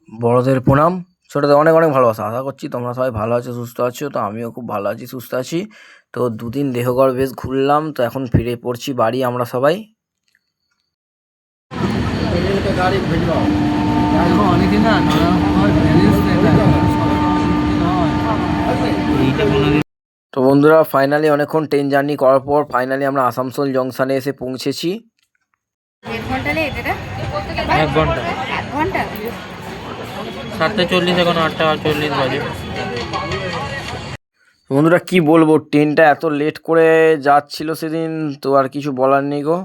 বড়দের প্রণাম, ছোটদের অনেক অনেক ভালোবাসা। আশা করছি তোমরা সবাই ভালো আছো, সুস্থ আছো। তো আমিও খুব ভালো আছি, সুস্থ আছি। তো দুদিন দেহঘর বেশ ঘুরলাম, তো এখন ফিরে পড়ছি বাড়ি আমরা সবাই। তো বন্ধুরা, ফাইনালি অনেকক্ষণ ট্রেন জার্নি করার পর ফাইনালি আমরা আসানসোল জংশনে এসে পৌঁছেছি। 1 ঘন্টা 7:40 এখন 8:40 বাজে। বন্ধুরা কি বলবো, ট্রেনটা এত লেট করে যাচ্ছিল সেদিন, তো আর কিছু বলার নেই গো।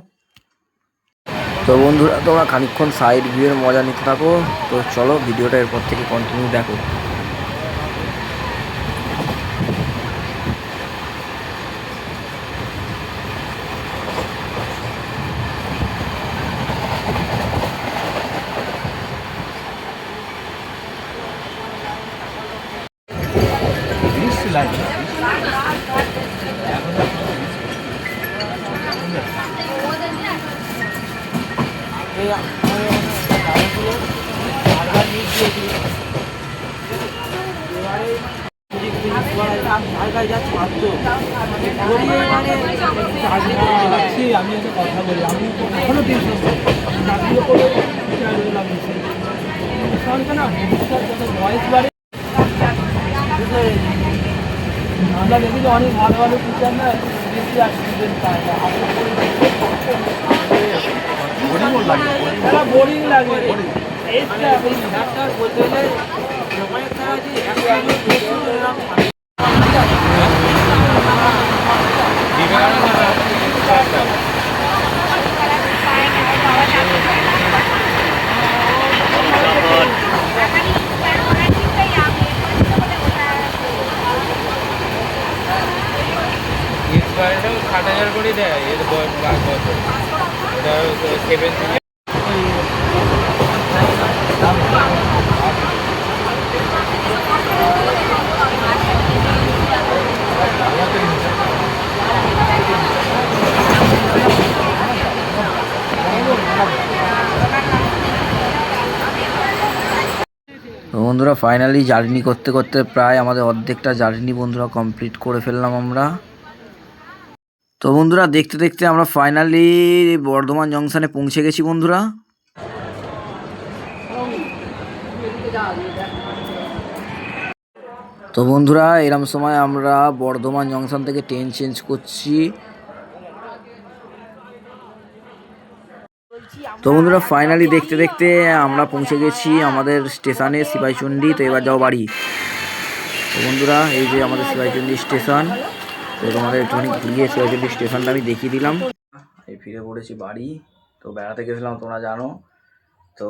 তো বন্ধুরা, তোমরা খানিকক্ষণ সাইড ভিউয়ের মজা নিতে থাকো। তো চলো ভিডিওটা এরপর থেকে কন্টিনিউ দেখো। আমি একটা কথা বলি, আমি এখনো টেনশন না যত বয়স বাড়ে আমরা দেখি অনেক ভালো ভালো টিচার না বেশি অ্যাক্সিডেন্ট পায় না, বোরিং লাগে। ডাক্তার বলতে গেলে সময় খারাপ এক্সপায়ারটাও 60,000 করে দেয়, এর 10 লাখ বছর। এটা 7 তো বন্ধুরা, ফাইনালি জার্নি করতে করতে প্রায় আমাদের অর্ধেকটা জার্নি বন্ধুরা কমপ্লিট করে ফেললাম আমরা। তো বন্ধুরা, দেখতে দেখতে আমরা ফাইনালি বর্ধমান জংশনে পৌঁছে গেছি বন্ধুরা। তো বন্ধুরা, এরম সময় আমরা বর্ধমান জংশন থেকে ট্রেন চেঞ্জ করছি। তো বন্ধুরা, ফাইনালি দেখতে দেখতে আমরা পৌঁছে গেছি আমাদের স্টেশনে সিপাহীচন্ডী। তো এবার যাও বাড়ি। তো বন্ধুরা, এই যে আমাদের সিপাহীচন্ডী স্টেশন। তো তোমাদের একটুখানি ঘুরিয়ে সিপাহীচন্ডী স্টেশনটা আমি দেখিয়ে দিলাম। এই ফিরে পড়েছি বাড়ি। তো বেড়াতে গেছিলাম তোমরা জানো। তো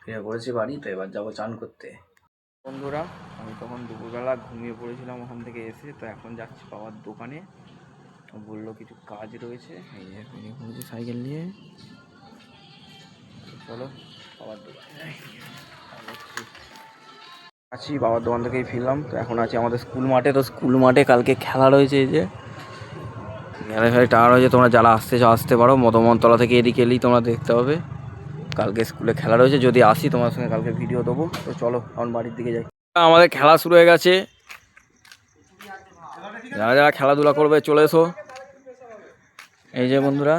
ফিরে পড়েছি বাড়ি। তো এবার যাবো চান করতে। বন্ধুরা, আমি তখন দুপুরবেলা ঘুমিয়ে পড়েছিলাম ওখান থেকে এসে। তো এখন যাচ্ছি বাবার দোকানে। বললো কিছু কাজ রয়েছে, এই যে বেরিয়ে পড়েছি সাইকেল নিয়ে। চলো বাবার দোকানে আছি। বাবার দোকান থেকেই ফিরলাম। তো এখন আছি আমাদের স্কুল মাঠে। তো স্কুল মাঠে কালকে খেলা রয়েছে, এই যে মেলা খেলা টাওয়ার রয়েছে। তোমরা যারা আসতে চাও আসতে পারো। মদনতলা থেকে এদিকে এলেই তোমরা দেখতে হবে। কালকে স্কুলে খেলা রয়েছে, যদি আসি তোমার সঙ্গে কালকে ভিডিও দেবো। তো চলো এখন বাড়ির দিকে যাই। আমাদের খেলা শুরু হয়ে গেছে। যারা যারা খেলাধুলা করবে চলে এসো। এই যে বন্ধুরা,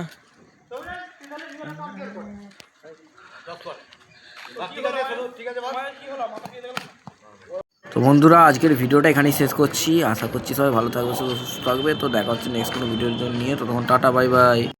তো বন্ধুরা, আজকের ভিডিওটা এখানেই শেষ করছি। আশা করছি সবাই ভালো থাকবে, সুস্থ থাকবে। তো দেখা হচ্ছে নেক্সট কোনো ভিডিওর জন্য নিয়ে। তো তখন টাটা, বাই বাই।